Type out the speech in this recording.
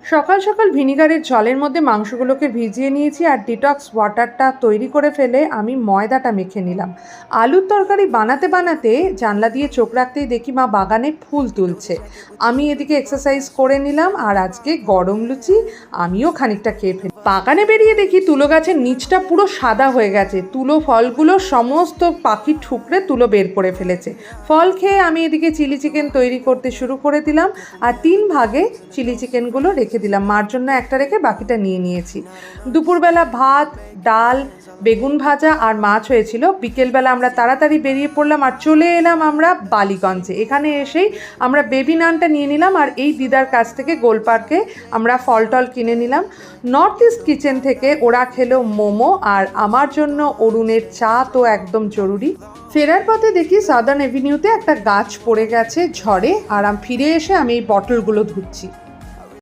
সকাল সকাল ভিনিগারের জলের মধ্যে মাংসগুলোকে ভিজিয়ে নিয়েছি আর ডিটক্স ওয়াটারটা তৈরি করে ফেলে আমি ময়দাটা মেখে নিলাম। আলুর তরকারি বানাতে বানাতে জানলা দিয়ে চোখ রাখতেই দেখি মা বাগানে ফুল তুলছে। আমি এদিকে এক্সারসাইজ করে নিলাম আর আজকে গরম লুচি আমিও খানিকটা খেয়ে ফেলি। বাগানে বেরিয়ে দেখি তুলো গাছের নিচটা পুরো সাদা হয়ে গেছে, তুলো ফলগুলো সমস্ত পাখি ঠুকরে তুলো বের করে ফেলেছে। ফল খেয়ে আমি এদিকে চিলি চিকেন তৈরি করতে শুরু করে দিলাম আর 3 ভাগে চিলি চিকেনগুলো রেখে দিলাম, মার জন্য একটা রেখে বাকিটা নিয়ে নিয়েছি। দুপুরবেলা ভাত, ডাল, বেগুন ভাজা আর মাছ হয়েছিল। বিকেলবেলা আমরা তাড়াতাড়ি বেরিয়ে পড়লাম আর চলে এলাম আমরা বালিগঞ্জে। এখানে এসেই আমরা বেবি নানটা নিয়ে নিলাম আর এই দিদার কাছ থেকে গোলপার্কে আমরা ফল টল কিনে নিলাম। নর্থ ইস্ট কিচেন থেকে ওরা খেলো মোমো আর আমার জন্য অরুণের চা তো একদম জরুরি। ফেরার পথে দেখি সাদার্ন এভিনিউতে একটা গাছ পড়ে গেছে ঝড়ে, আর ফিরে এসে আমি এই বটলগুলো ধুচ্ছি।